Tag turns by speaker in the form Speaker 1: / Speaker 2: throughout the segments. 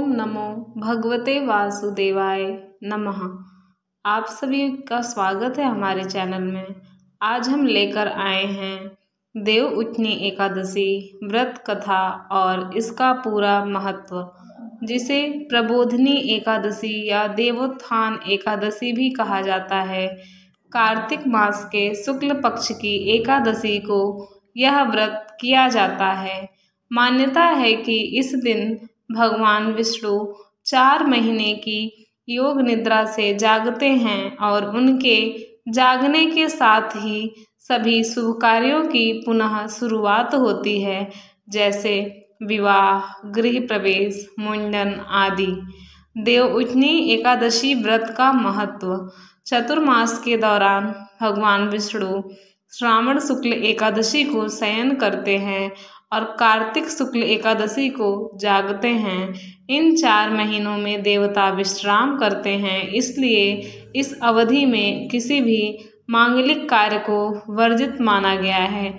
Speaker 1: नमो भगवते वासुदेवाय नमः। आप सभी का स्वागत है हमारे चैनल में। आज हम लेकर आए हैं देव उठनी एकादशी व्रत कथा और इसका पूरा महत्व, जिसे प्रबोधिनी एकादशी या देवोत्थान एकादशी भी कहा जाता है। कार्तिक मास के शुक्ल पक्ष की एकादशी को यह व्रत किया जाता है। मान्यता है कि इस दिन भगवान विष्णु 4 महीने की योग निद्रा से जागते हैं और उनके जागने के साथ ही सभी शुभ कार्यों की पुनः शुरुआत होती है, जैसे विवाह, गृह प्रवेश, मुंडन आदि। देव उठनी एकादशी व्रत का महत्व। चतुर्मास के दौरान भगवान विष्णु श्रावण शुक्ल एकादशी को शयन करते हैं और कार्तिक शुक्ल एकादशी को जागते हैं। इन 4 महीनों में देवता विश्राम करते हैं, इसलिए इस अवधि में किसी भी मांगलिक कार्य को वर्जित माना गया है।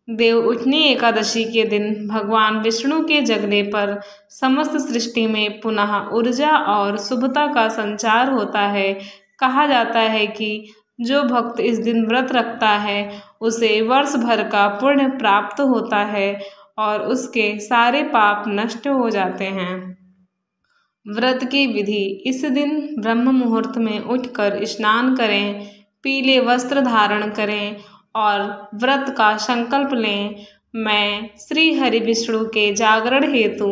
Speaker 1: देव उठनी एकादशी के दिन भगवान विष्णु के जगने पर समस्त सृष्टि में पुनः ऊर्जा और शुभता का संचार होता है। कहा जाता है कि जो भक्त इस दिन व्रत रखता है उसे वर्ष भर का पुण्य प्राप्त होता है और उसके सारे पाप नष्ट हो जाते हैं। व्रत की विधि। इस दिन ब्रह्म मुहूर्त में उठकर स्नान करें, पीले वस्त्र धारण करें और व्रत का संकल्प लें। मैं श्री हरि विष्णु के जागरण हेतु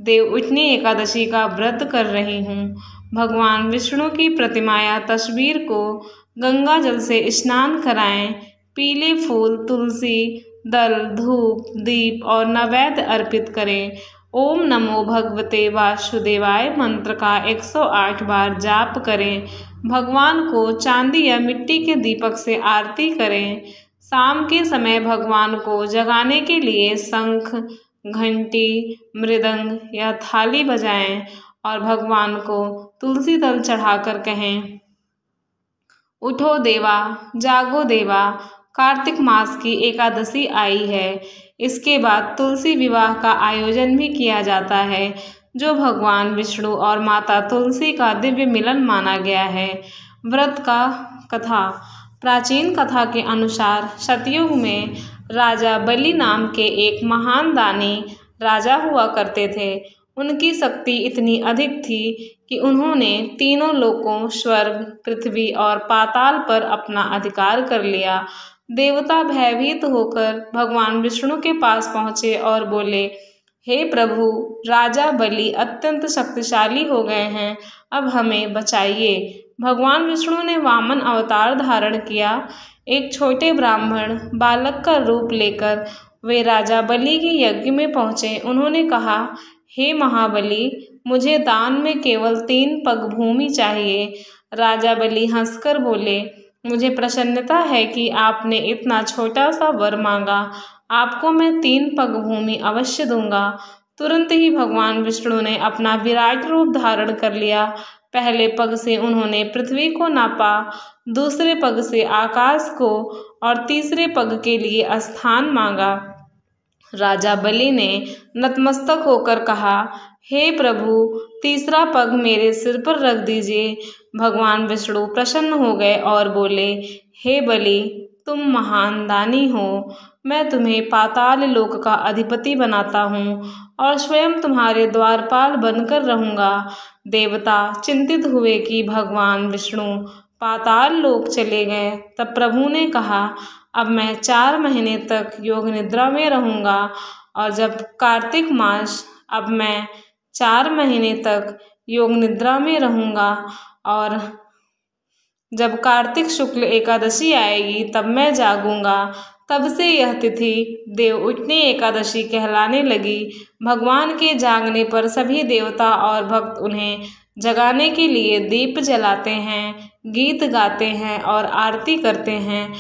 Speaker 1: देव उठनी एकादशी का व्रत कर रही हूँ। भगवान विष्णु की प्रतिमा या तस्वीर को गंगा जल से स्नान कराएं। पीले फूल, तुलसी दल, धूप, दीप और नैवेद्य अर्पित करें। ओम नमो भगवते वासुदेवाय मंत्र का 108 बार जाप करें। भगवान को चांदी या मिट्टी के दीपक से आरती करें। शाम के समय भगवान को जगाने के लिए शंख, घंटी, मृदंग या थाली बजाएं और भगवान को तुलसी दल चढ़ाकर कहें, उठो देवा, जागो देवा, कार्तिक मास की एकादशी आई है। इसके बाद तुलसी विवाह का आयोजन भी किया जाता है, जो भगवान विष्णु और माता तुलसी का दिव्य मिलन माना गया है। व्रत का कथा। प्राचीन कथा के अनुसार सतयुग में राजा बलि नाम के एक महान दानी राजा हुआ करते थे। उनकी शक्ति इतनी अधिक थी कि उन्होंने तीनों लोकों स्वर्ग, पृथ्वी और पाताल पर अपना अधिकार कर लिया। देवता भयभीत होकर भगवान विष्णु के पास पहुँचे और बोले, हे प्रभु, राजा बलि अत्यंत शक्तिशाली हो गए हैं, अब हमें बचाइए। भगवान विष्णु ने वामन अवतार धारण किया। एक छोटे ब्राह्मण बालक का रूप लेकर वे राजा बलि के यज्ञ में पहुँचे। उन्होंने कहा, हे महाबली, मुझे दान में केवल 3 पग भूमि चाहिए। राजा बलि हंसकर बोले, मुझे प्रसन्नता है कि आपने इतना छोटा सा वर मांगा। आपको मैं 3 पग भूमि अवश्य दूंगा। तुरंत ही भगवान विष्णु ने अपना विराट रूप धारण कर लिया। पहले पग से उन्होंने पृथ्वी को नापा, दूसरे पग से आकाश को और तीसरे पग के लिए स्थान मांगा। राजा बलि ने नतमस्तक होकर कहा, हे प्रभु, तीसरा पग मेरे सिर पर रख दीजिए। भगवान विष्णु प्रसन्न हो गए और बोले, हे बलि, तुम महान दानी हो। मैं तुम्हें पाताल लोक का अधिपति बनाता हूँ और स्वयं तुम्हारे द्वारपाल बनकर रहूँगा। देवता चिंतित हुए कि भगवान विष्णु पाताल लोक चले गए। तब प्रभु ने कहा, अब मैं 4 महीने तक योग निद्रा में रहूँगा और जब कार्तिक मास अब मैं 4 महीने तक योग निद्रा में रहूँगा और जब कार्तिक शुक्ल एकादशी आएगी तब मैं जागूंगा। तब से यह तिथि देव उठनी एकादशी कहलाने लगी। भगवान के जागने पर सभी देवता और भक्त उन्हें जगाने के लिए दीप जलाते हैं, गीत गाते हैं और आरती करते हैं।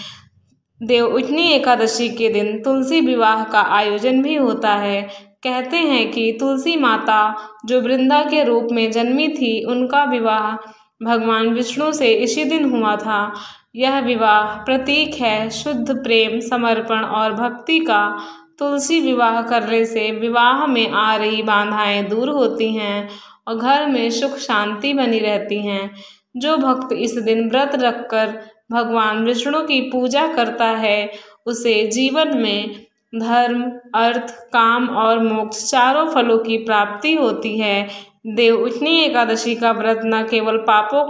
Speaker 1: देव उठनी एकादशी के दिन तुलसी विवाह का आयोजन भी होता है। कहते हैं कि तुलसी माता जो वृंदा के रूप में जन्मी थी, उनका विवाह भगवान विष्णु से इसी दिन हुआ था। यह विवाह प्रतीक है शुद्ध प्रेम, समर्पण और भक्ति का। तुलसी विवाह करने से विवाह में आ रही बाधाएं दूर होती हैं और घर में सुख शांति बनी रहती हैं। जो भक्त इस दिन व्रत रखकर भगवान विष्णु की पूजा करता है उसे जीवन में धर्म, अर्थ, काम और मोक्ष चारों फलों की प्राप्ति होती है। देवउठनी एकादशी का व्रत न केवल पापों को